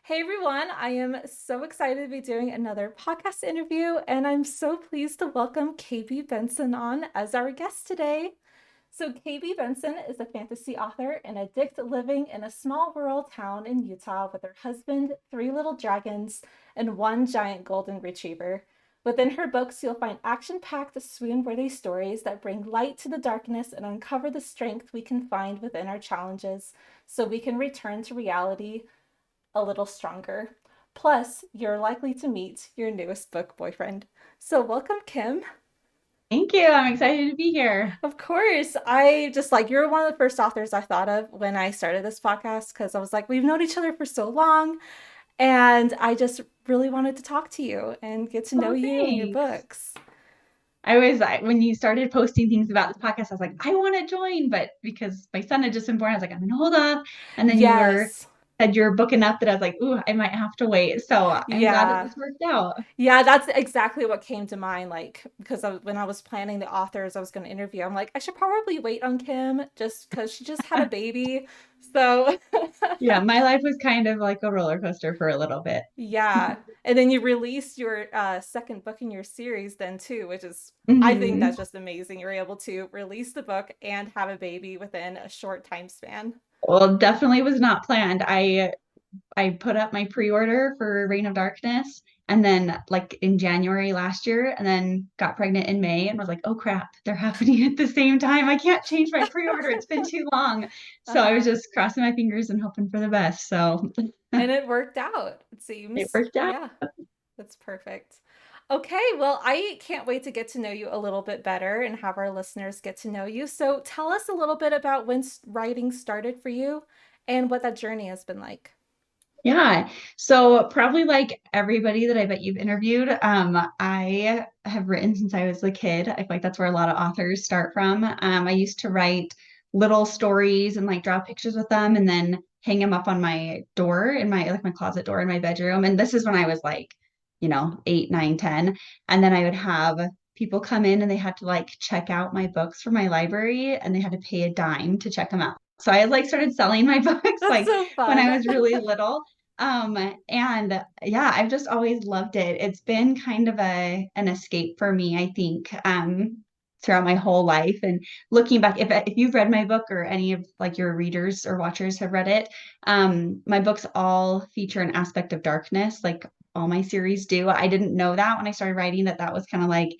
Hey everyone, I am so excited to be doing another podcast interview, and I'm so pleased to welcome KB Benson on as our guest today. So, KB Benson is a fantasy author and addict living in a small rural town in Utah with her husband, three little dragons, and one giant golden retriever. Within her books, you'll find action packed, swoon-worthy stories that bring light to the darkness and uncover the strength we can find within our challenges so we can return to reality a little stronger. Plus, you're likely to meet your newest book boyfriend. So, welcome, Kim. Thank you. I'm excited to be here. Of course, I just like you're one of the first authors I thought of when I started this podcast because I was like, we've known each other for so long, and I just really wanted to talk to you and get to know Oh, you and your thanks. books. When you started posting things about this podcast, I was like, I want to join, but because my son had just been born, I was like, I'm gonna hold off. And then Yes. said you're booking up that I was like, ooh, I might have to wait. So I'm glad that Yeah. this worked out. Yeah, that's exactly what came to mind. Like, because when I was planning the authors I was going to interview, I'm like, I should probably wait on Kim just because she just had a baby. So, Yeah, my life was kind of like a roller coaster for a little bit. yeah. And then you released your second book in your series, then too, which is, I think hmm that's just amazing. You're able to release the book and have a baby within a short time span. Well, definitely was not planned. I put up my pre-order for Reign of Darkness and then like in January last year and then got pregnant in May and was like, oh crap, they're happening at the same time. I can't change my pre-order. It's been too long. Uh So I was huh. just crossing my fingers and hoping for the best. So And it worked out, it it seems. worked out. Yeah. That's perfect. Okay, well, I can't wait to get to know you a little bit better and have our listeners get to know you. So tell us a little bit about when writing started for you and what that journey has been like. Yeah. So probably like everybody that I bet you've interviewed, I have written since I was a kid. I feel like that's where a lot of authors start from. I used to write little stories and like draw pictures with them and then hang them up on my door in my closet door in my bedroom. And this is when I was like, 8, 9, 10. And then I would have people come in and they had to like check out my books from my library and they had to pay a dime to check them out. So I like started selling my books That's like so when fun. I was really little. And yeah, I've just always loved it. It's been kind of an escape for me, I think, throughout my whole life. And looking back, if you've read my book or any of like your readers or watchers have read it, my books all feature an aspect of darkness, like all my series do. I didn't know that when I started writing that was kind of like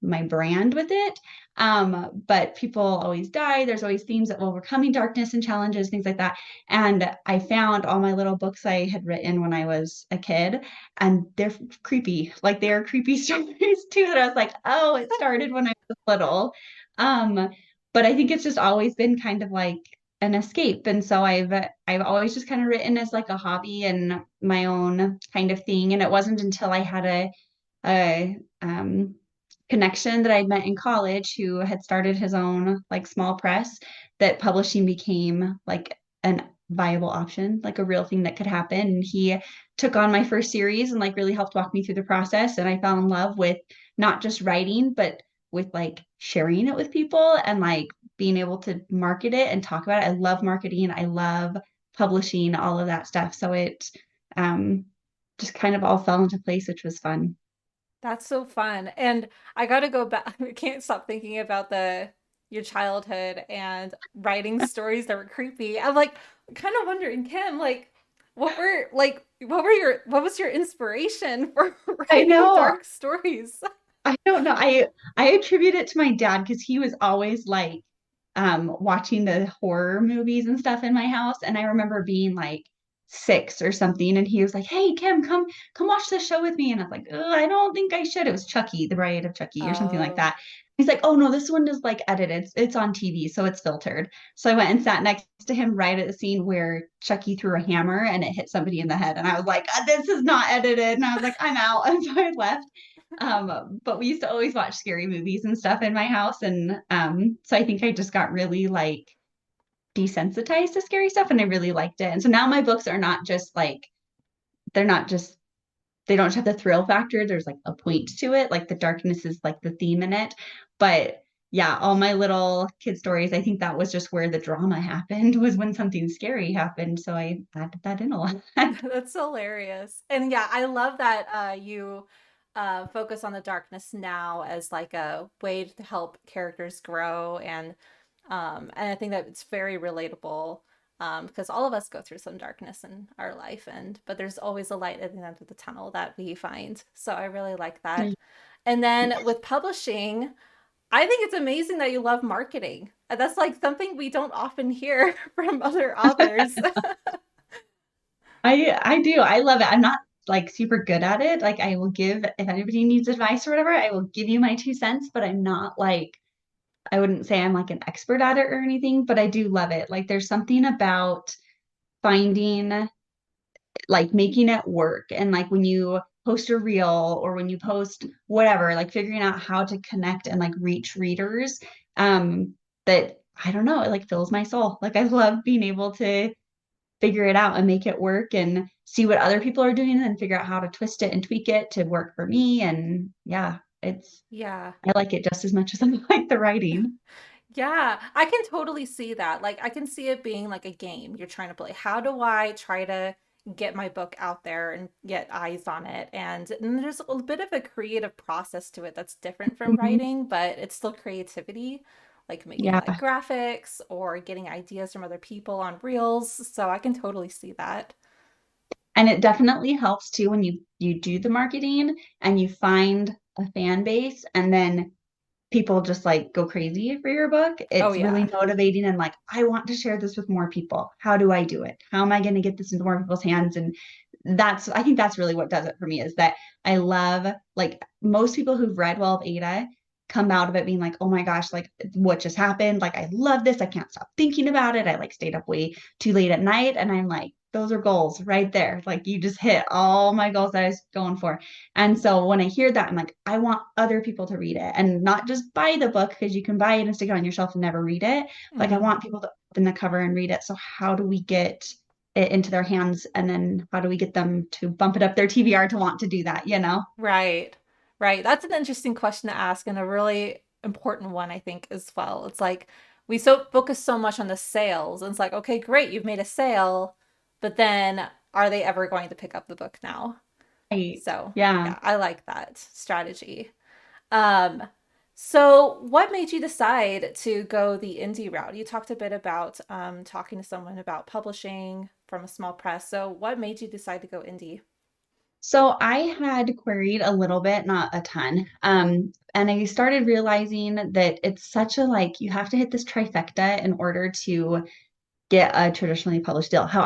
my brand with it. But people always die. There's always themes of overcoming darkness and challenges, things like that. And I found all my little books I had written when I was a kid, and they're creepy. Like they're creepy stories too, that I was like, oh, it started when I was little. Um, but I think it's just always been kind of like an escape. And so I've always just kind of written as like a hobby and my own kind of thing. And it wasn't until I had a connection that I'd met in college who had started his own like small press that publishing became like an viable option, like a real thing that could happen. And he took on my first series and like really helped walk me through the process. And I fell in love with not just writing, but with like sharing it with people and like being able to market it and talk about it. I love marketing. I love publishing, all of that stuff. So it um, just kind of all fell into place, which was fun. That's so fun. And I got to go back. I can't stop thinking about the your childhood and writing stories that were creepy. I'm like kind of wondering, Kim, like what was your inspiration for I writing know. dark stories? I don't know. I attribute it to my dad because he was always like watching the horror movies and stuff in my house. And I remember being like 6 or something, and he was like, "Hey Kim, come watch this show with me." And I was like, "Ugh, I don't think I should." It was Chucky, the Bride of Chucky, or something like Oh. that. He's like, "Oh no, this one is like edited. It's on TV, so it's filtered." So I went and sat next to him right at the scene where Chucky threw a hammer and it hit somebody in the head. And I was like, "This is not edited." And I was like, "I'm out." And so I left. But we used to always watch scary movies and stuff in my house. And so I think I just got really like desensitized to scary stuff and I really liked it. And so now my books are not just like, they're not just, they don't have the thrill factor. There's like a point to it. Like the darkness is like the theme in it. But yeah, all my little kid stories, I think that was just where the drama happened, was when something scary happened. So I added that in a lot. That's hilarious. And yeah, I love that you focus on the darkness now as like a way to help characters grow, and I think that it's very relatable, because all of us go through some darkness in our life, and but there's always a light at the end of the tunnel that we find. So I really like that. And then with publishing, I think it's amazing that you love marketing. That's like something we don't often hear from other authors. I do. I love it. I'm not like super good at it. Like I will give, if anybody needs advice or whatever, I will give you my 2 cents, but I'm not like, I wouldn't say I'm like an expert at it or anything, but I do love it. Like there's something about finding, like making it work. And like when you post a reel or when you post whatever, like figuring out how to connect and like reach readers, that I don't know, it like fills my soul. Like I love being able to figure it out and make it work and see what other people are doing and then figure out how to twist it and tweak it to work for me. And yeah, Yeah. I like it just as much as I like the writing. Yeah, I can totally see that. Like, I can see it being like a game you're trying to play. How do I try to get my book out there and get eyes on it? And there's a bit of a creative process to it that's different from Mhm. writing, but it's still creativity, like making Yeah. like graphics or getting ideas from other people on reels. So I can totally see that. And it definitely helps too when you do the marketing and you find a fan base and then people just like go crazy for your book. Oh, It's really yeah. motivating and like, I want to share this with more people. How do I do it? How am I going to get this into more people's hands? And I think that's really what does it for me is that I love, like, most people who've read Well of Ada come out of it being like, oh my gosh, like, what just happened? Like, I love this. I can't stop thinking about it. I like stayed up way too late at night. And I'm like, those are goals right there. Like, you just hit all my goals that I was going for. And so when I hear that, I'm like, I want other people to read it and not just buy the book because you can buy it and stick it on your shelf and never read it. Like, I Mhm. want people to open the cover and read it. So, how do we get it into their hands? And then how do we get them to bump it up their TBR to want to do that, you know? Right. Right. That's an interesting question to ask and a really important one, I think, as well. It's like we so focus so much on the sales, and it's like, okay, great, you've made a sale, but then are they ever going to pick up the book now? Right. So, Yeah. yeah, I like that strategy. Um, so what made you decide to go the indie route? You talked a bit about talking to someone about publishing from a small press. So what made you decide to go indie? So I had queried a little bit, not a ton. And I started realizing that it's such a like you have to hit this trifecta in order to get a traditionally published deal, how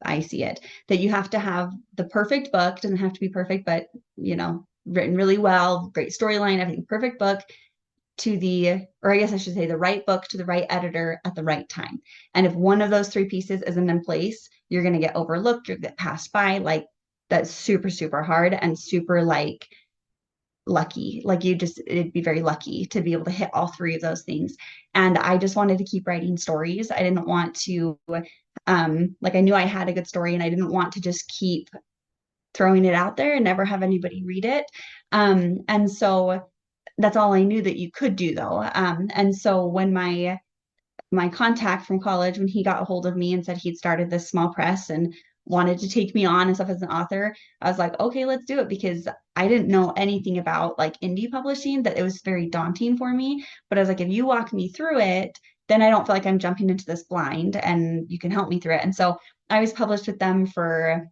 I see it, that you have to have the perfect book, doesn't have to be perfect, but written really well, great storyline, everything, perfect book to or I guess I should say the right book to the right editor at the right time. And if one of those three pieces isn't in place, you're going to get overlooked, you're going to get passed by. Like that's super, super hard and super like lucky. Like it'd be very lucky to be able to hit all three of those things. And I just wanted to keep writing stories. I didn't want to, like I knew I had a good story and I didn't want to just keep throwing it out there and never have anybody read it. And so that's all I knew that you could do though. And so when my contact from college, when he got a hold of me and said he'd started this small press and wanted to take me on and stuff as an author, I was like, okay, let's do it because I didn't know anything about like indie publishing, that it was very daunting for me. But I was like, if you walk me through it, then I don't feel like I'm jumping into this blind and you can help me through it. And so I was published with them for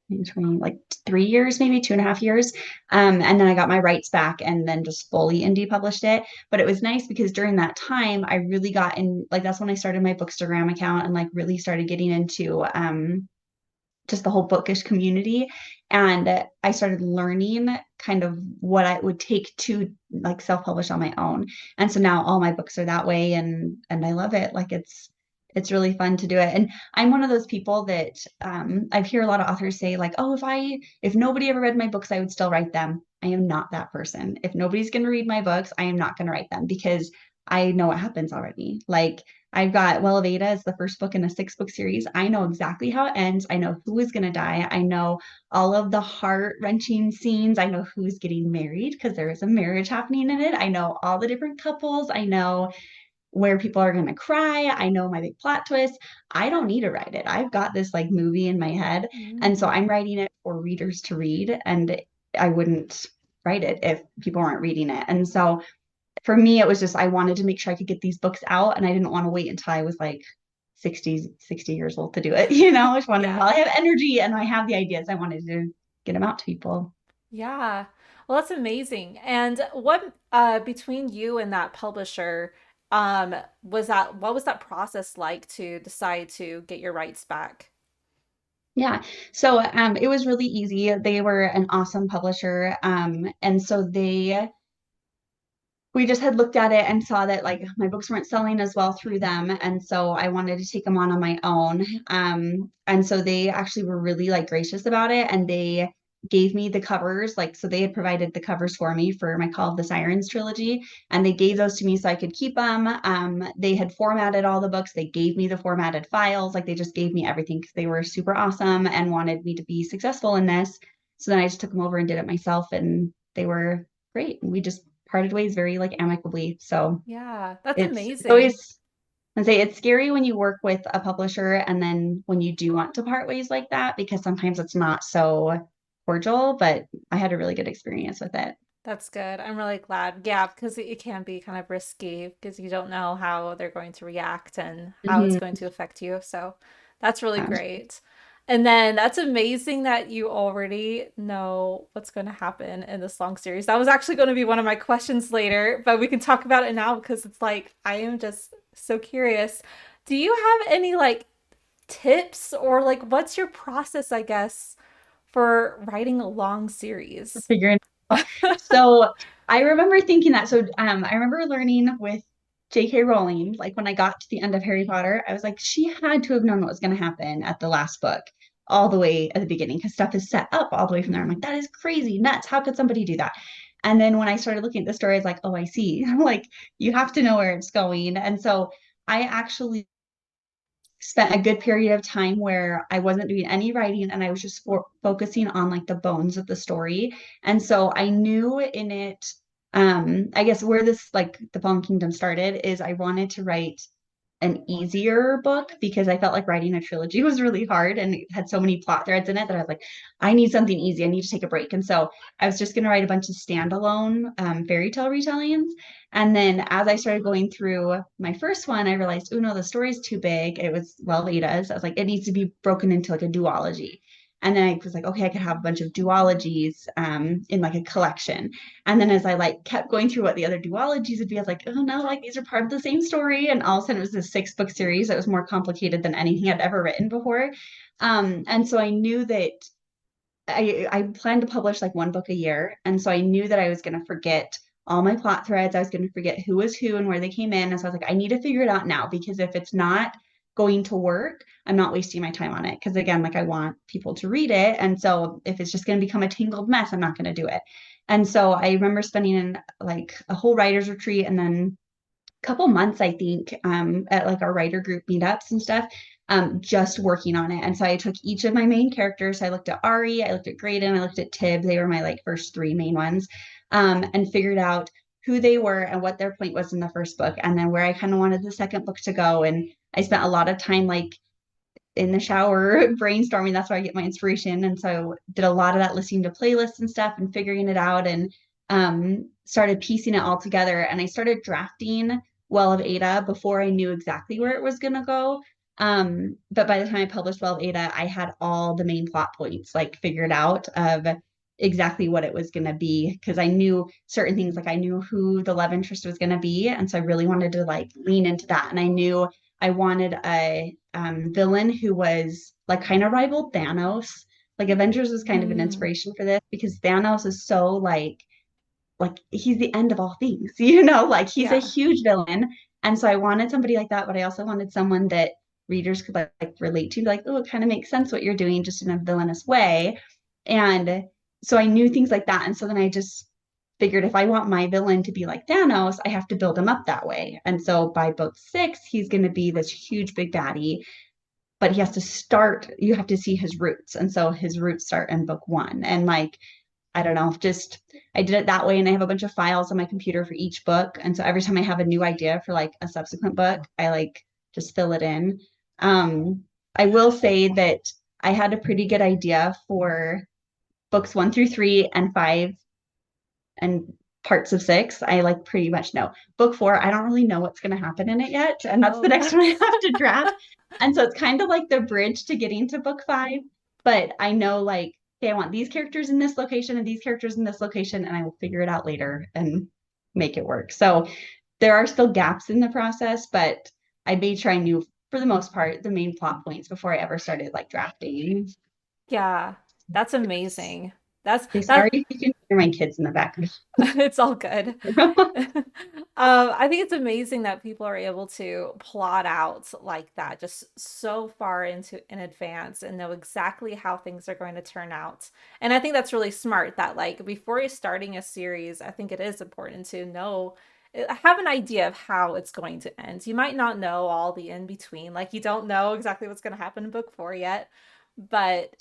like 3 years, maybe 2.5 years. And then I got my rights back and then just fully indie published it. But it was nice because during that time, I really got in, like, that's when I started my Bookstagram account and like really started getting into just the whole bookish community. And I started learning kind of what I would take to like self-publish on my own. And so now all my books are that way and I love it. Like it's really fun to do it. And I'm one of those people that I've heard a lot of authors say like, oh, if nobody ever read my books, I would still write them. I am not that person. If nobody's going to read my books, I am not going to write them because I know what happens already. Like I've got Well of Ada is the first book in a 6 book series. I know exactly how it ends. I know who is going to die. I know all of the heart-wrenching scenes. I know who's getting married because there is a marriage happening in it. I know all the different couples. I know where people are going to cry. I know my big plot twist. I don't need to write it. I've got this like movie in my head. And so Mm. I'm writing it for readers to read. And I wouldn't write it if people weren't reading it. And so for me, it was just I wanted to make sure I could get these books out and I didn't want to wait until I was like 60 years old to do it. I just wanted Yeah. while I have energy and I have the ideas, I wanted to get them out to people. Yeah. Well, that's amazing. And what between you and that publisher, was that what was that process like to decide to get your rights back? Yeah. So it was really easy. They were an awesome publisher. And so we just had looked at it and saw that like my books weren't selling as well through them. And so I wanted to take them on my own. And so they actually were really like gracious about it. And they gave me the covers, like, so they had provided the covers for me for my Call of the Sirens trilogy. And they gave those to me so I could keep them. They had formatted all the books. They gave me the formatted files. Like they just gave me everything because they were super awesome and wanted me to be successful in this. So then I just took them over and did it myself. And they were great. We just parted ways very like amicably. So Yeah, that's it's amazing. always I say it's scary when you work with a publisher and then when you do want to part ways like that because sometimes it's not so cordial, but I had a really good experience with it. That's good. I'm really glad. Yeah, because it can be kind of risky because you don't know how they're going to react and how it's going Hmm. to affect you. So that's really great. And then that's amazing that you already know what's going to happen in this long series. That was actually going to be one of my questions later, but we can talk about it now because it's like I am just so curious. Do you have any like tips or like what's your process, I guess, for writing a long series? Figuring out. So I remember thinking that. So I remember learning with J.K. Rowling, like when I got to the end of Harry Potter, I was like, she had to have known what was going to happen at the last book, all the way at the beginning, because stuff is set up all the way from there. I'm like, Mhm. that is crazy, nuts. How could somebody do that? And then when I started looking at the story, I was like, oh, I see. Like you have to know where it's going. And so I actually spent a good period of time where I wasn't doing any writing and I was just focusing on like the bones of the story. And so I knew in it, I guess where this like the Fallen Kingdom started is I wanted to write an easier book because I felt like writing a trilogy was really hard and it had so many plot threads in it that I was like, I need something easy. I need to take a break. And so I was just going to write a bunch of standalone fairy tale retellings. And then as I started going through my first one, I realized, oh no, the story's too big. It was well Vedas. I was like, it needs to be broken into like a duology. And then I was like, okay, I could have a bunch of duologies in like a collection. And then as I like kept going through what the other duologies would be, I was like, oh no, like these are part of the same story. And all of a sudden it was a 6 book series that was more complicated than anything I'd ever written before. And so I knew that I planned to publish like one book a year. And so I knew that I was going to forget all my plot threads. I was going to forget who was who and where they came in. And so I was like, I need to figure it out now because if it's not going to work, I'm not wasting my time on it. Because again, like I want people to read it. And so if it's just going to become a tangled mess, I'm not going to do it. And so I remember spending in like a whole writer's retreat and then couple months, I think, at like our writer group meetups and stuff, just working on it. And so I took each of my main characters. I looked at Ari, I looked at Graydon, I looked at Tib. They were my like first 3 main ones, and figured out who they were and what their point was in the first book, and then where I kind of wanted the second book to go. And I spent a lot of time like in the shower brainstorming. That's where I get my inspiration. And so did a lot of that listening to playlists and stuff and figuring it out and started piecing it all together. And I started drafting Well of Ada before I knew exactly where it was going to go. But by the time I published Well of Ada, I had all the main plot points like figured out of exactly what it was going to be because I knew certain things like I knew who the love interest was going to be and so I really wanted to like lean into that and I knew I wanted a villain who was like kind of rivaled Thanos. Like Avengers was kind of an Mm, inspiration for this because Thanos is so like he's the end of all things, like he's a yeah. huge villain. And so I wanted somebody like that, but I also wanted someone that readers could like relate to, like, oh, it kind of makes sense what you're doing just in a villainous way. And so I knew things like that. And so then I just figured if I want my villain to be like Thanos, I have to build him up that way. And so by book 6, he's going to be this huge big baddie, but he has to start, you have to see his roots. And so his roots start in book 1. And like, I don't know, just I did it that way. And I have a bunch of files on my computer for each book. And so every time I have a new idea for like a subsequent book, I like just fill it in. I will say that I had a pretty good idea for books 1 through 3 and 5 and parts of 6. I like pretty much know. Book 4, I don't really know what's going to happen in it yet. And that's the Oh. next one I have to draft. And so it's kind of like the bridge to getting to book 5. But I know, like, okay, I want these characters in this location and these characters in this location, and I will figure it out later and make it work. So there are still gaps in the process, but I made sure I knew, for the most part, the main plot points before I ever started like drafting. Yeah, that's amazing. That's Okay, that sorry if you can hear my kids in the background. it's all good. I think it's amazing that people are able to plot out like that, just so far in advance and know exactly how things are going to turn out. And I think that's really smart that like before you're starting a series, I think it is important to know, have an idea of how it's going to end. You might not know all the in between, like you don't know exactly what's going to happen in book 4 yet, but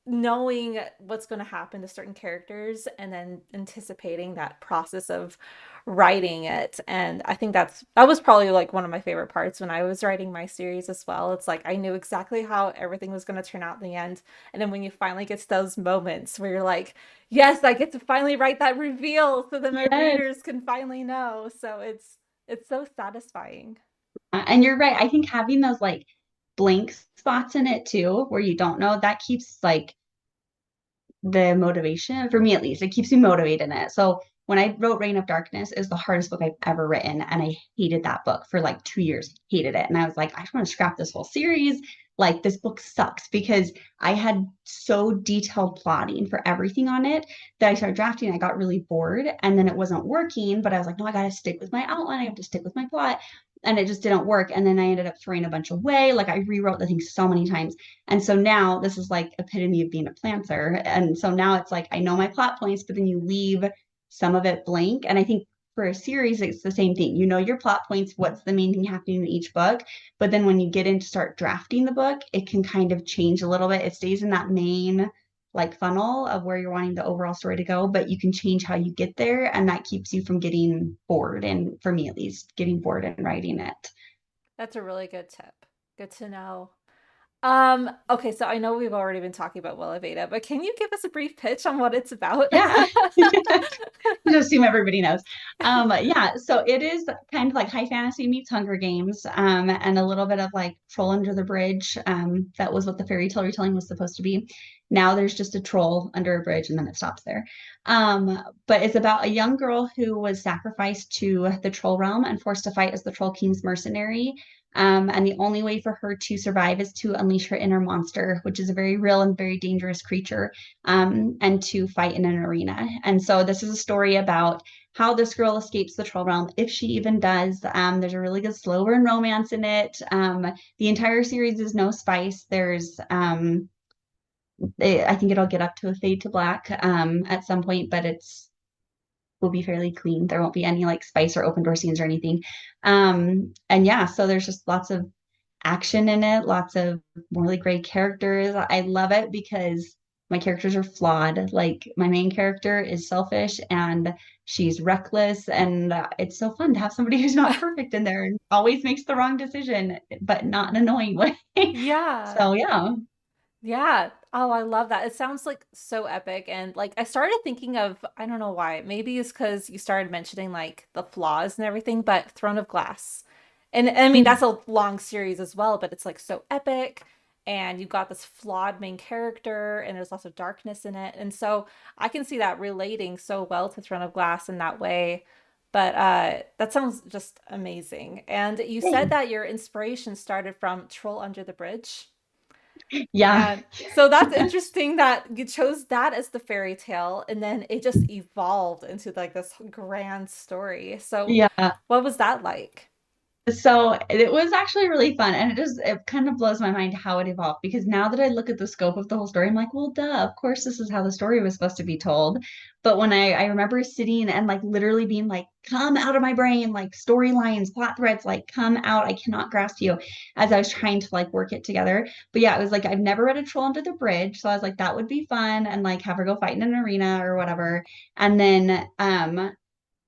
knowing what's going to happen to certain characters and then anticipating that process of writing it. And I think that was probably like one of my favorite parts when I was writing my series as well. It's like I knew exactly how everything was going to turn out in the end. And then when you finally get to those moments where you're like, yes, I get to finally write that reveal so that my Yes. readers can finally know. So it's so satisfying. And you're right. I think having those like blank spots in it too, where you don't know, that keeps like the motivation for me at least. It keeps me motivated in it. So when I wrote Reign of Darkness, it was the hardest book I've ever written. And I hated that book for like 2 years, hated it. And I was like, I just want to scrap this whole series. Like this book sucks because I had so detailed plotting for everything on it that I started drafting. I got really bored and then it wasn't working, but I was like, no, I got to stick with my outline. I have to stick with my plot. And it just didn't work. And then I ended up throwing a bunch away. Like I rewrote the thing so many times. And so now this is like epitome of being a planter. And so now it's like I know my plot points, but then you leave some of it blank. And I think for a series, it's the same thing. You know your plot points, what's the main thing happening in each book. But then when you get in to start drafting the book, it can kind of change a little bit. It stays in that main like funnel of where you're wanting the overall story to go, but you can change how you get there. And that keeps you from getting bored. And for me, at least, getting bored and writing it. That's a really good tip. Good to know. Okay, so I know we've already been talking about Will of Ada, but can you give us a brief pitch on what it's about? Yeah. I assume everybody knows. Yeah, so it is kind of like high fantasy meets Hunger Games, and a little bit of like Troll Under the Bridge. That was what the fairy tale retelling was supposed to be. Now there's just a troll under a bridge and then it stops there. But it's about a young girl who was sacrificed to the troll realm and forced to fight as the Troll King's mercenary. And the only way for her to survive is to unleash her inner monster, which is a very real and very dangerous creature, and to fight in an arena. And so this is a story about how this girl escapes the troll realm, if she even does. There's a really good slow burn romance in it. The entire series is no spice. I think it'll get up to a fade to black at some point, but it's will be fairly clean. There won't be any like spice or open door scenes or anything. And yeah, so there's just lots of action in it, lots of morally gray characters. I love it because my characters are flawed. Like my main character is selfish and she's reckless, and it's so fun to have somebody who's not perfect in there and always makes the wrong decision, but not in an annoying way. Yeah. So yeah. Yeah. Oh, I love that. It sounds like so epic. And like I started thinking of, I don't know why, maybe it's because you started mentioning like the flaws and everything, but Throne of Glass. And I mean, that's a long series as well, but it's like so epic. And you've got this flawed main character, and there's lots of darkness in it. And so I can see that relating so well to Throne of Glass in that way. But that sounds just amazing. And you said that your inspiration started from Troll Under the Bridge. Yeah. And so that's interesting that you chose that as the fairy tale and then it just evolved into like this grand story. So Yeah. what was that like? So it was actually really fun. And it kind of blows my mind how it evolved because now that I look at the scope of the whole story, I'm like, well, duh, of course this is how the story was supposed to be told. But when I remember sitting and like literally being like, come out of my brain, like storylines, plot threads, like come out. I cannot grasp you as I was trying to like work it together. But yeah, it was like I've never read a Troll Under the Bridge. So I was like, that would be fun and like have her go fight in an arena or whatever. And then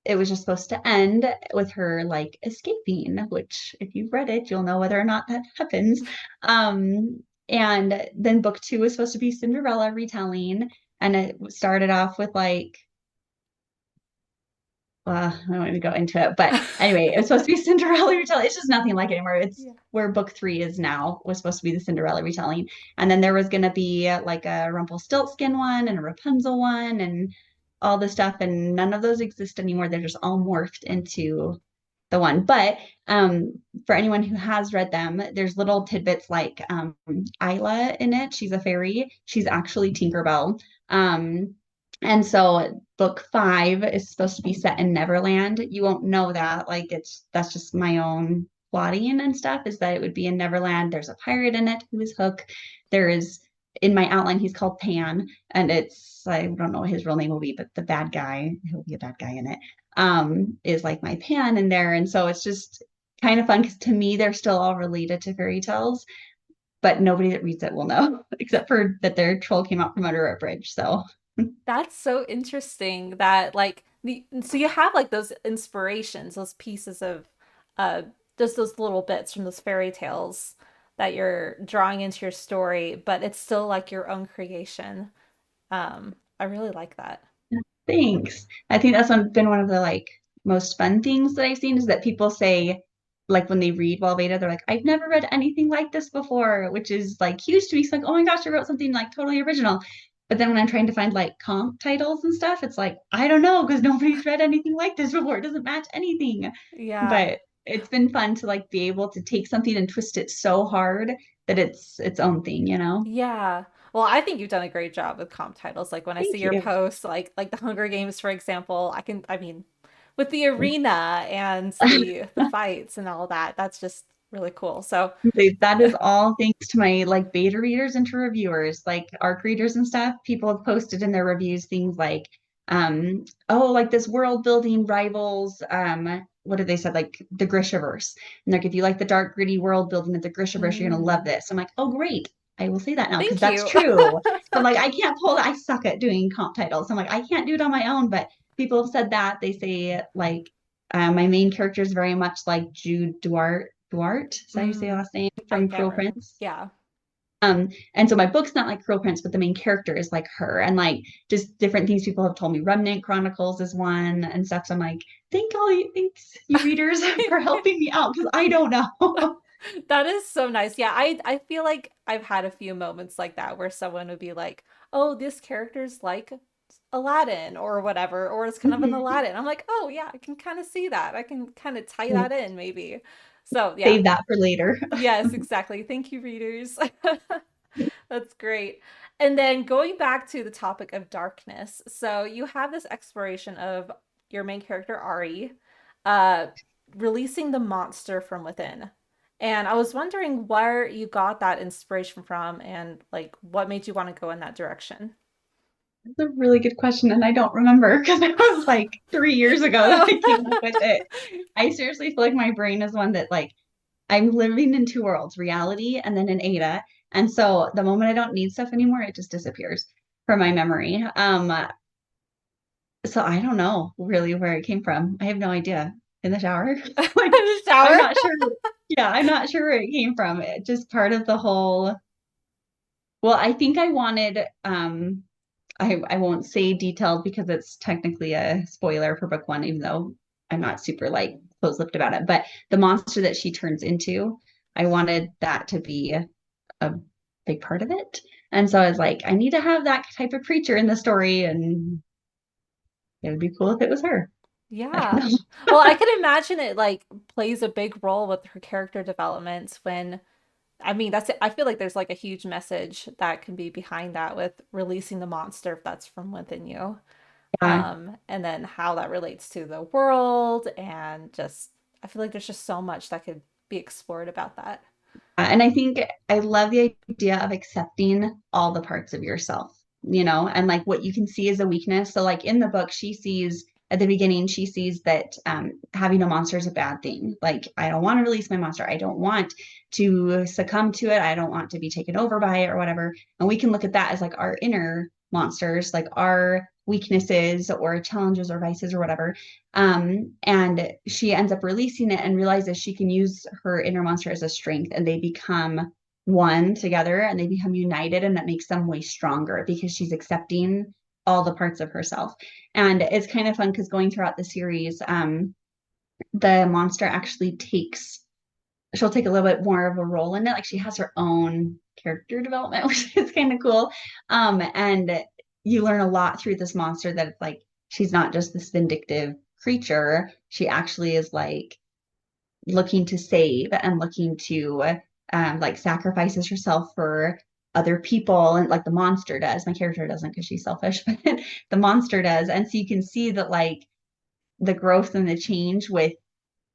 it was just supposed to end with her like escaping, which if you've read it, you'll know whether or not that happens. And then book two was supposed to be Cinderella retelling, and it started off with like I don't want to go into it, but anyway, it was supposed to be Cinderella retelling. It's just nothing like it anymore. It's Yeah. where book three is now, was supposed to be the Cinderella retelling. And then there was going to be like a Rumpelstiltskin one and a Rapunzel one and all this stuff. And none of those exist anymore. They're just all morphed into the one. But for anyone who has read them, there's little tidbits like Isla in it. She's a fairy. She's actually Tinkerbell. And so book five is supposed to be set in Neverland. You won't know that. Like that's just my own plotting and stuff, is that it would be in Neverland. There's a pirate in it who is Hook. There is in my outline, he's called Pan, and it's I don't know what his real name will be, but the bad guy, he'll be a bad guy in it, is like my Pan in there. And so it's just kind of fun because to me they're still all related to fairy tales, but nobody that reads it will know, except for that their troll came out from under a bridge. So That's so interesting that like so you have like those inspirations, those pieces of uh just those little bits from those fairy tales that you're drawing into your story, but it's still like your own creation. I really like that. thanks. I think been one of the like most fun things that I've seen is that people say, like when they read Well Beta, they're like, I've never read anything like this before, which is like huge to me. It's like, oh my gosh, I wrote something like totally original. But then when I'm trying to find like comp titles and stuff, it's like, I don't know, because nobody's read anything like this before. It doesn't match anything. Yeah. But it's been fun to like be able to take something and twist it so hard that it's its own thing, you know? Yeah. Well, I think you've done a great job with comp titles. Like when I see Thank your you. posts, like the Hunger Games, for example, I mean, with the arena and the fights and all that, that's just really cool. So, That is all thanks to my like beta readers and to reviewers, like ARC readers and stuff. People have posted in their reviews things like, oh, like this world building rivals, what did they said? Like the Grishaverse. And like, if you like the dark, gritty world building of the Grishaverse, you're gonna love mm, this. I'm like, oh, great. I will say that now because thank that's you. true. So I'm like, I can't pull that. I suck at doing comp titles. I'm like, I can't do it on my own, but people have said that. They say like my main character is very much like Jude Duarte, is that how you say her Mm, last name, I from can't Cruel remember. Prince. Yeah. And so my book's not like Cruel Prince, but the main character is like her, and like just different things people have told me. Remnant Chronicles is one and stuff. So I'm like, thanks you readers for helping me out because I don't know. That is so nice. Yeah, I feel like I've had a few moments like that where someone would be like, "Oh, this character's like Aladdin or whatever, or it's kind of an Aladdin." I'm like, "Oh, yeah, I can kind of see that. I can kind of tie that in maybe." So, yeah. Save that for later. Yes, exactly. Thank you, readers. That's great. And then going back to the topic of darkness. So you have this exploration of your main character, Ari, uh, releasing the monster from within. And I was wondering where you got that inspiration from and like what made you want to go in that direction. That's a really good question, and I don't remember because it was like 3 years ago that I came up with it. I seriously feel like my brain is one that like I'm living in two worlds, reality and then in Ada. And so the moment I don't need stuff anymore, it just disappears from my memory. So I don't know really where it came from. I have no idea. In the shower. Like I'm Shower? not sure. Yeah, I'm not sure where it came from. It just part of the whole. Well, I think I wanted I won't say detailed because it's technically a spoiler for book one, even though I'm not super like close-lipped about it. But the monster that she turns into, I wanted that to be a big part of it. And so I was like, I need to have that type of creature in the story, and it would be cool if it was her. I don't Yeah. know. Well, I could imagine it like plays a big role with her character development when I mean, I feel like there's like a huge message that can be behind that with releasing the monster if that's from within you. Yeah. And then how that relates to the world and just I feel like there's just so much that could be explored about that. And I think I love the idea of accepting all the parts of yourself, and like what you can see as a weakness. So, like in the book, she sees at the beginning, she sees that having a monster is a bad thing. Like, I don't want to release my monster. I don't want to succumb to it. I don't want to be taken over by it or whatever. And we can look at that as like our inner monsters, like our weaknesses or challenges or vices or whatever. And she ends up releasing it and realizes she can use her inner monster as a strength, and they become one together and they become united, and that makes them way stronger because she's accepting all the parts of herself. And it's kind of fun because going throughout the series, the monster actually she'll take a little bit more of a role in it. Like she has her own character development, which is kind of cool. And you learn a lot through this monster that like she's not just this vindictive creature. She actually is like looking to save and looking to like sacrifices herself for other people, and like the monster does. My character doesn't because she's selfish, but the monster does. And so you can see that like the growth and the change with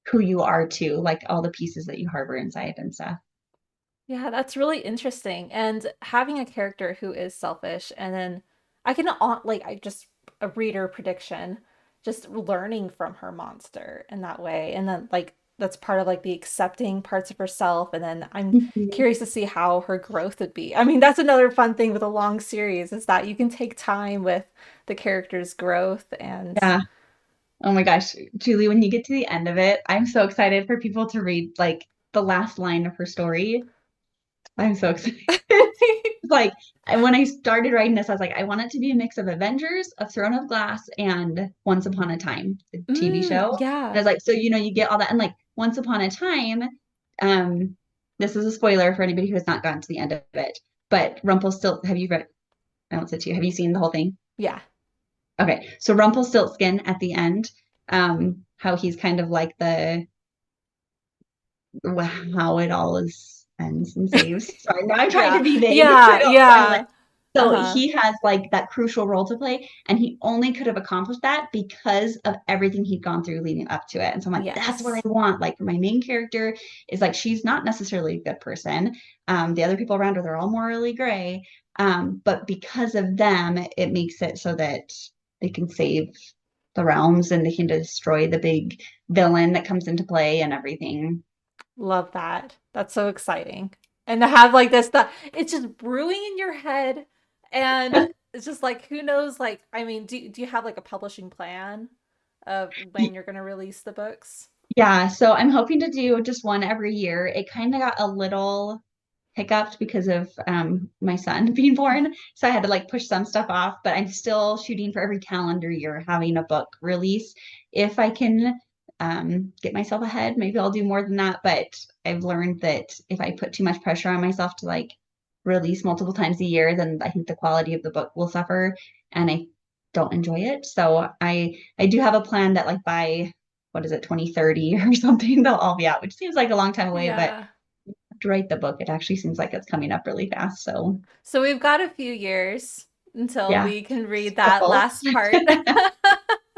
who you are too, like all the pieces that you harbor inside and stuff. Yeah, that's really interesting. And having a character who is selfish, and then I can like I just a reader prediction, just learning from her monster in that way. And then like that's part of like the accepting parts of herself. And then I'm Mhm. curious to see how her growth would be. I mean, that's another fun thing with a long series is that you can take time with the character's growth and Yeah. Oh my gosh, Julie, when you get to the end of it, I'm so excited for people to read like the last line of her story. I'm so excited. Like, and when I started writing this, I was like, I want it to be a mix of Avengers, A Throne of Glass, and Once Upon a Time, the TV show. And I Yeah. was like, so you get all that, and like Once Upon a Time, um, this is a spoiler for anybody who has not gotten to the end of it. But Rumpelstiltskin, have you read? I don't say to you. Have you seen the whole thing? Yeah. Okay, so Rumpelstiltskin at the end, how he's kind of like how it all is ends and saves. Sorry, now I'm trying to Yeah. be vague so I Yeah. don't spoil it. Yeah. So Uh-huh. he has like that crucial role to play, and he only could have accomplished that because of everything he'd gone through leading up to it. And so I'm like, that's what I Yes. want. Like my main character is like she's not necessarily a good person. The other people around her, they're all morally gray. But because of them, it makes it so that they can save the realms and they can destroy the big villain that comes into play and everything. Love that. That's so exciting. And to have like this stuff, it's just brewing in your head. And it's just like, who knows? Like, I mean, do you have like a publishing plan of when you're going to release the books? Yeah, so I'm hoping to do just one every year. It kind of got a little hiccuped because of my son being born. So I had to like push some stuff off, but I'm still shooting for every calendar year having a book release. If I can get myself ahead, maybe I'll do more than that. But I've learned that if I put too much pressure on myself to like release multiple times a year, then I think the quality of the book will suffer and I don't enjoy it. So I do have a plan that like by what is it, 2030 or something, they'll all be out, which seems like a long time away, but Yeah. to write the book, it actually seems like it's coming up really fast. So So we've got a few years until yeah, we can read that couple, last part.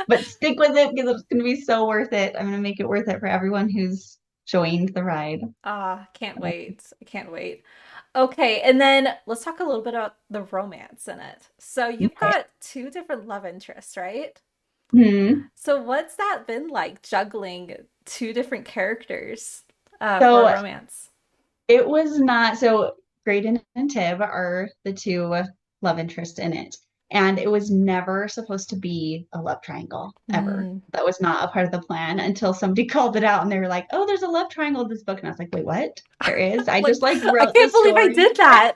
but stick with it because it's going to be so worth it. I'm going to make it worth it for everyone who's joined the ride. Ah, can't wait. I can't wait. Okay, and then let's talk a little bit about the romance in it. So you've Okay. got two different love interests, right? Hmm. So what's that been like juggling two different characters for So romance? it was not so Graydon and Tib are the two love interests in it. And it was never supposed to be a love triangle ever. Mm. That was not a part of the plan until somebody called it out and they were like, oh, there's a love triangle in this book. And I was like, wait, what? There is? I just Like, like I wrote the can't believe I story. did that.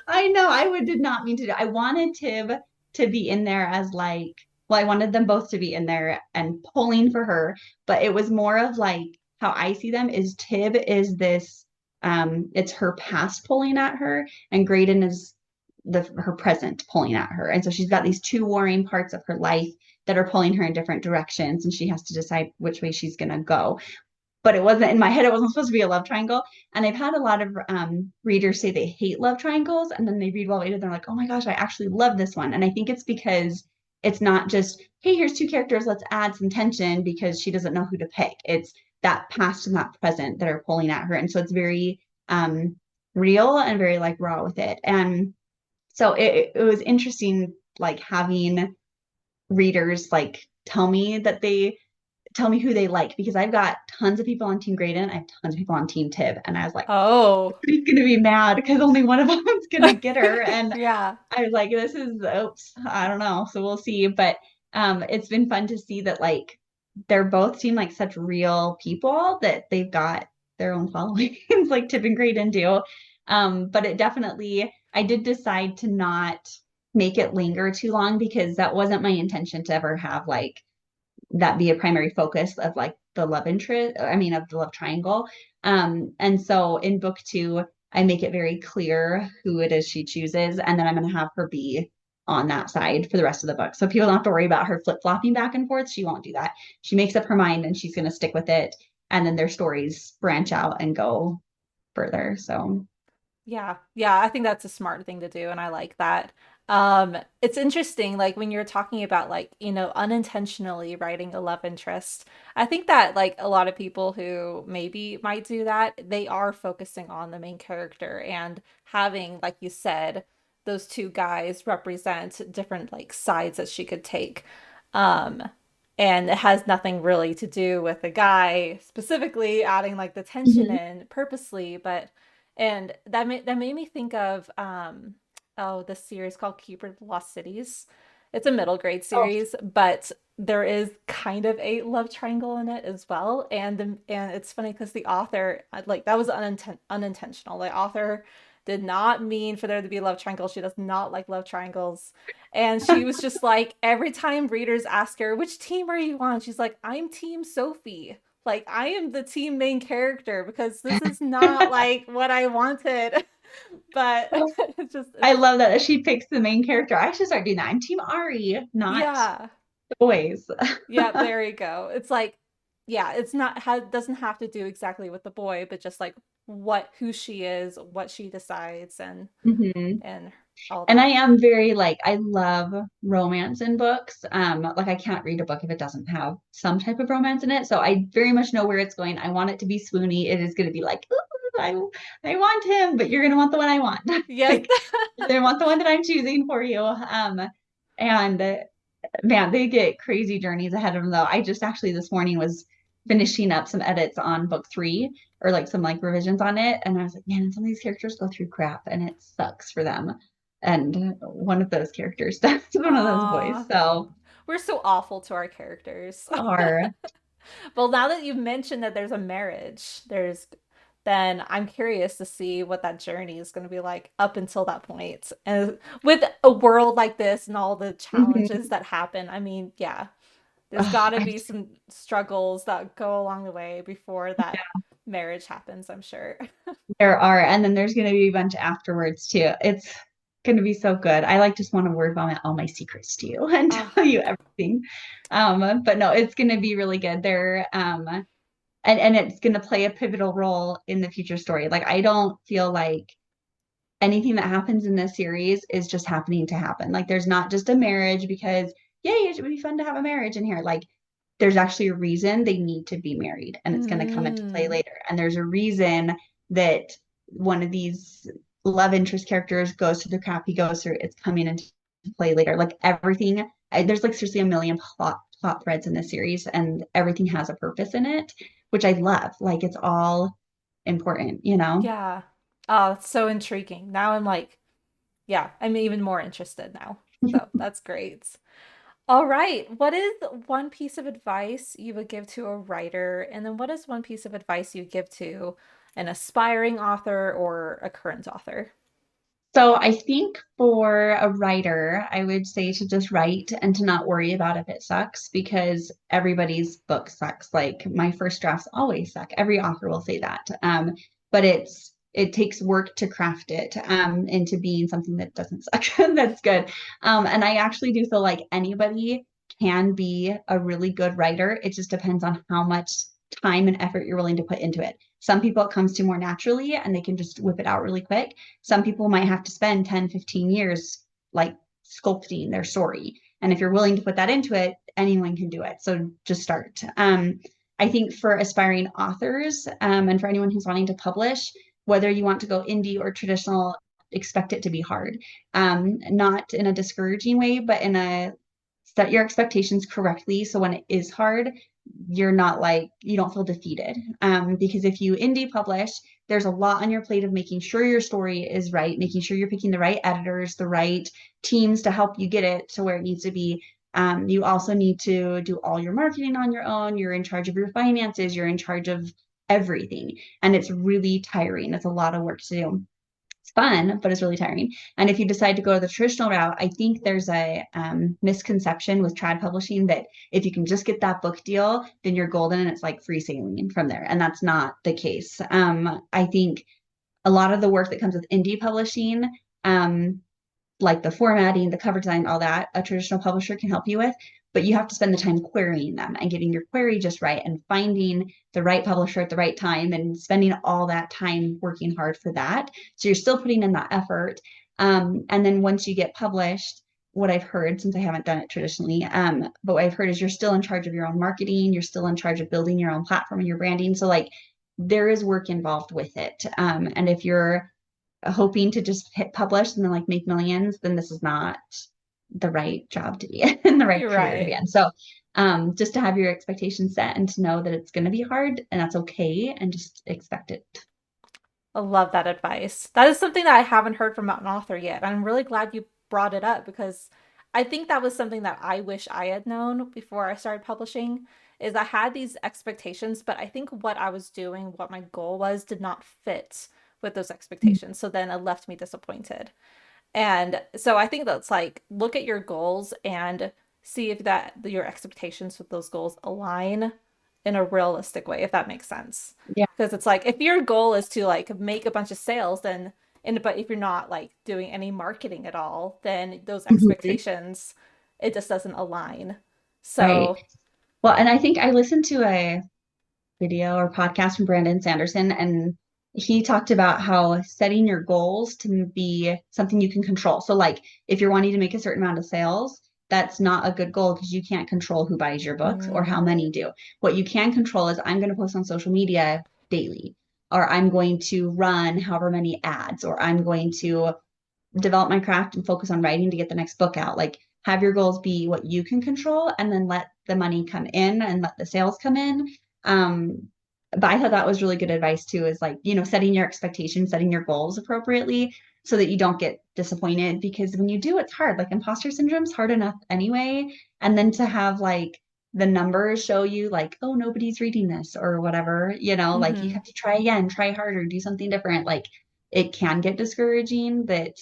I know did not mean to do. I wanted Tib to be in there as like, well, I wanted them both to be in there and pulling for her, but it was more of like how I see them is Tib is this it's her past pulling at her and Graydon is her present pulling at her. And so she's got these two warring parts of her life that are pulling her in different directions and she has to decide which way she's going to go, but it wasn't in my head. It wasn't supposed to be a love triangle. And I've had a lot of readers say they hate love triangles. And then they read well later. They're like, oh my gosh, I actually love this one. And I think it's because it's not just, hey, here's two characters, let's add some tension because she doesn't know who to pick. It's that past and that present that are pulling at her. And so it's very real and very like raw with it. And so it was interesting, like having readers like tell me who they like, because I've got tons of people on Team Graydon, I have tons of people on Team Tib, and I was like, Oh. he's gonna be mad because only one of them is gonna get her. And Yeah. I was like, this is oops, I don't know. So we'll see. But it's been fun to see that like they're both seem like such real people that they've got their own followings, like Tib and Graydon do. But it definitely, I did decide to not make it linger too long because that wasn't my intention to ever have like that be a primary focus of like the love interest, I mean, of the love triangle. And so in book two, I make it very clear who it is she chooses, and then I'm going to have her be on that side for the rest of the book. So people don't have to worry about her flip flopping back and forth. She won't do that. She makes up her mind and she's going to stick with it. And then their stories branch out and go further. So, Yeah, yeah, I think that's a smart thing to do, and I like that. It's interesting, like when you're talking about like, unintentionally writing a love interest. I think that like a lot of people who maybe might do that, they are focusing on the main character and having, like you said, those two guys represent different like sides that she could take. Um, and it has nothing really to do with the guy specifically adding like the tension mhm. in purposely, but and that made me think of this series called Keeper of the Lost Cities. It's a middle grade Oh, series, but there is kind of a love triangle in it as well. And it's funny because the author, like, that was unintentional. The author did not mean for there to be a love triangle. She does not like love triangles. And she was just like, every time readers ask her, which team are you on? She's like, I'm team Sophie. Like, I am the team main character because this is not like what I wanted. But I it's love that she picks the main character. I should start doing that. I'm Team Ari, not yeah. the boys. Yeah, there you go. It's like, yeah, it's not doesn't have to do exactly with the boy, but just like who she is, what she decides, Mhm. and all And I that. am very like, I love romance in books. Like I can't read a book if it doesn't have some type of romance in it. So I very much know where it's going. I want it to be swoony. It is going to be like, "Ooh, I want him, but you're going to want the one I want. Yes. Like, you're going to want the one that I'm choosing for you. And man, they get crazy journeys ahead of them though. I just actually this morning was finishing up some edits on book three, or like some like revisions on it. And I was like, man, some of these characters go through crap and it sucks for them. And one of those characters, that's one of those boys. Aw. So We're so awful to our characters. are, Well, now that you've mentioned that there's a marriage, then I'm curious to see what that journey is going to be like up until that point. And with a world like this and all the challenges mhm. that happen, I mean, yeah, there's Ugh, got to be some struggles that go along the way before that marriage happens, I'm sure. there are, and then there's going to be a bunch afterwards too. It's going to be so good. I like just want to word vomit all my secrets to you and Oh, tell you everything. But no, it's going to be really good. And it's going to play a pivotal role in the future story. Like I don't feel like anything that happens in this series is just happening to happen. Like there's not just a marriage because yay, it would be fun to have a marriage in here. Like there's actually a reason they need to be married and it's going to come into play mm, later. And there's a reason that one of these love interest characters goes through the crap he goes through. It's coming into play later. Like everything, there's like seriously a million plot threads in this series, and everything has a purpose in it, which I love. Like it's all important, you know? yeah. Oh, it's so intriguing. Now I'm like, yeah, I'm even more interested now. So that's great. All right. What is one piece of advice you would give to a writer? And then what is one piece of advice you give to an aspiring author or a current author? So I think for a writer, I would say to just write and to not worry about if it sucks, because everybody's book sucks. Like my first drafts always suck. Every author will say that. But it takes work to craft it into being something that doesn't suck. That's good. And I actually do feel like anybody can be a really good writer. It just depends on how much time and effort you're willing to put into it. Some people it comes to more naturally and they can just whip it out really quick. Some people might have to spend 10, 15 years like sculpting their story. And if you're willing to put that into it, anyone can do it. So just start. I think for aspiring authors, and for anyone who's wanting to publish, whether you want to go indie or traditional, expect it to be hard. Not in a discouraging way, but in a set your expectations correctly. So when it is hard, you're not like, you don't feel defeated. Because if you indie publish, there's a lot on your plate of making sure your story is right, making sure you're picking the right editors, the right teams to help you get it to where it needs to be. You also need to do all your marketing on your own. You're in charge of your finances. You're in charge of everything. And it's really tiring. It's a lot of work to do. It's fun, but it's really tiring. And if you decide to go the traditional route, I think there's a misconception with trad publishing that if you can just get that book deal, then you're golden and it's like free sailing from there. And that's not the case. I think a lot of the work that comes with indie publishing, like the formatting, the cover design, all that, a traditional publisher can help you with. But you have to spend the time querying them and getting your query just right and finding the right publisher at the right time and spending all that time working hard for that. So you're still putting in that effort. And then once you get published, what I've heard, since I haven't done it traditionally, but what I've heard is you're still in charge of your own marketing, you're still in charge of building your own platform and your branding. So like there is work involved with it. And if you're hoping to just hit publish and then like make millions, then this is not the right job to be in, the right You're career to be right. in. So just to have your expectations set and to know that it's going to be hard and that's okay and just expect it. I love that advice. That is something that I haven't heard from an author yet. I'm really glad you brought it up because I think that was something that I wish I had known before I started publishing is I had these expectations, but I think what I was doing, what my goal was, did not fit with those expectations. So then it left me disappointed. And so I think that's like look at your goals and see if that your expectations with those goals align in a realistic way, if that makes sense. Yeah. Because it's like if your goal is to like make a bunch of sales, then but if you're not like doing any marketing at all, then those Mhm. expectations it just doesn't align. Right. So, Well, and I think I listened to a video or podcast from Brandon Sanderson, and he talked about how setting your goals to be something you can control. So, like if you're wanting to make a certain amount of sales, that's not a good goal because you can't control who buys your books or how mm, many do. What you can control is I'm going to post on social media daily, or I'm going to run however many ads, or I'm going to develop my craft and focus on writing to get the next book out. Like have your goals be what you can control and then let the money come in and let the sales come in. But I thought that was really good advice too, is like, setting your expectations, setting your goals appropriately so that you don't get disappointed because when you do, it's hard. Like imposter syndrome is hard enough anyway. And then to have like the numbers show you like, oh, nobody's reading this or whatever, like you mm-hmm. have to try again, try harder, do something different. Like it can get discouraging that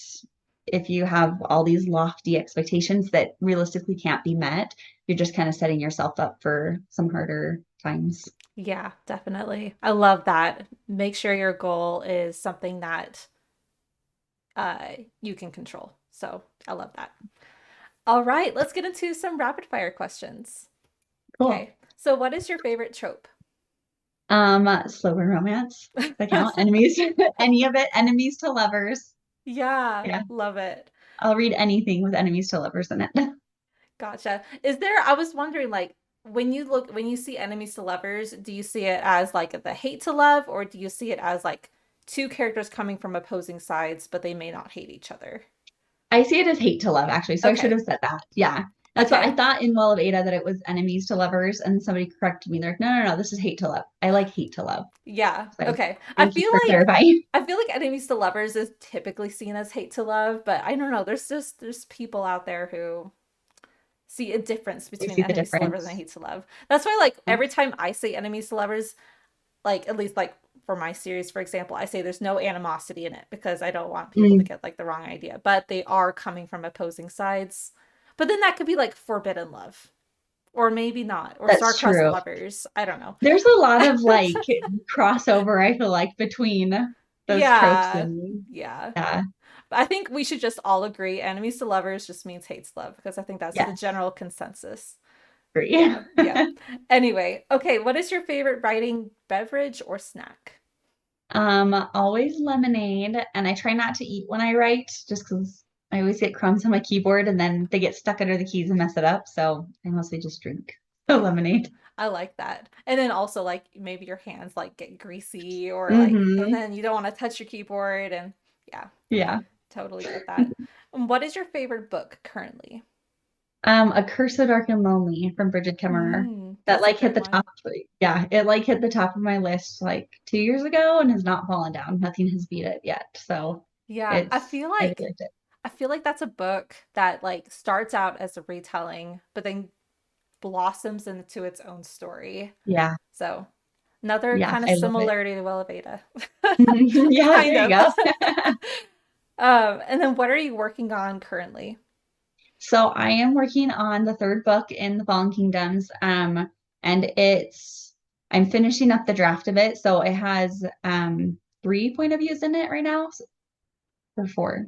if you have all these lofty expectations that realistically can't be met, you're just kind of setting yourself up for some harder times. Yeah, definitely. I love that. Make sure your goal is something that you can control. So I love that. All right, let's get into some rapid fire questions. Cool. Okay, so what is your favorite trope? Slow burn romance. Does that count? Enemies, any of it, enemies to lovers. Yeah, Yeah, love it. I'll read anything with enemies to lovers in it. Gotcha. Is there, I was wondering, like, when you see enemies to lovers, do you see it as like the hate to love, or do you see it as like two characters coming from opposing sides, but they may not hate each other? I see it as hate to love, actually. So I should Okay. have said that. Yeah. That's what I Okay. thought in Well of Ada that it was enemies to lovers, and somebody corrected me. They're like, no, no, no, this is hate to love. I like hate to love. Yeah. So Okay. thank you for clarifying. I feel like enemies to lovers is typically seen as hate to love, but I don't know. There's people out there who see a difference You between see the enemies to lovers and difference. hate to love. That's why like every time I say enemies to lovers, like at least like for my series, for example, I say there's no animosity in it because I don't want people to Mm, get like the wrong idea, but they are coming from opposing sides. But then that could be like forbidden love, or maybe not, or that's star-crossed true. lovers. I don't know. There's a lot of like crossover, I feel like, between those tropes Yeah, and yeah. yeah, But I think we should just all agree enemies to lovers just means hates love because I think that's the yes, general consensus. agree. Yeah, yeah. Anyway, okay, what is your favorite writing beverage or snack? Always lemonade, and I try not to eat when I write just because I always get crumbs on my keyboard and then they get stuck under the keys and mess it up. So I mostly just drink the Oh, lemonade. I like that. And then also like maybe your hands like get greasy or like and Hmm. then you don't want to touch your keyboard and yeah, Yeah. totally get that. What is your favorite book currently? A Curse so Dark and Lonely from Bridget Kemmerer. That That's a like hit great the one. top. Yeah, it like hit the top of my list like 2 years ago and has not fallen down. Nothing has beat it yet. So Yeah, I really liked it. I feel like that's a book that like starts out as a retelling, but then blossoms into its own story. Yeah. So another Yeah, kind of I love it. similarity to Willowbeta. Yeah, Kind there you of. go. And then what are you working on currently? So I am working on the third book in the Fallen Kingdoms. And I'm finishing up the draft of it. So it has three point of views in it right now. Or four,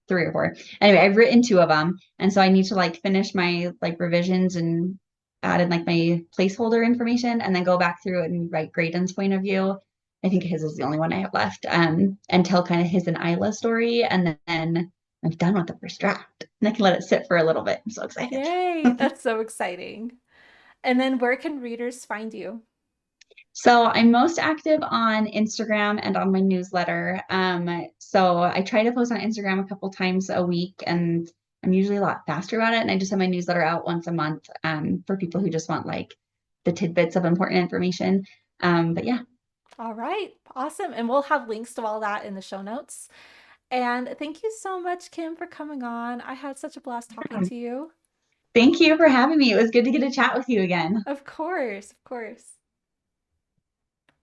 three or four. Anyway, I've written two of them. And so I need to like finish my like revisions and add in like my placeholder information and then go back through it and write Graydon's point of view. I think his is the only one I have left. And tell kind of his and Isla story. And then I'm done with the first draft. And I can let it sit for a little bit. I'm so excited. Yay, that's so exciting. And then where can readers find you? So I'm most active on Instagram and on my newsletter. So I try to post on Instagram a couple times a week, and I'm usually a lot faster about it. And I just have my newsletter out once a month, for people who just want like the tidbits of important information. But yeah, All right, awesome. And we'll have links to all that in the show notes. And thank you so much, Kim, for coming on. I had such a blast talking to you. thank you for having me. It was good to get a chat with you again. Of course, of course.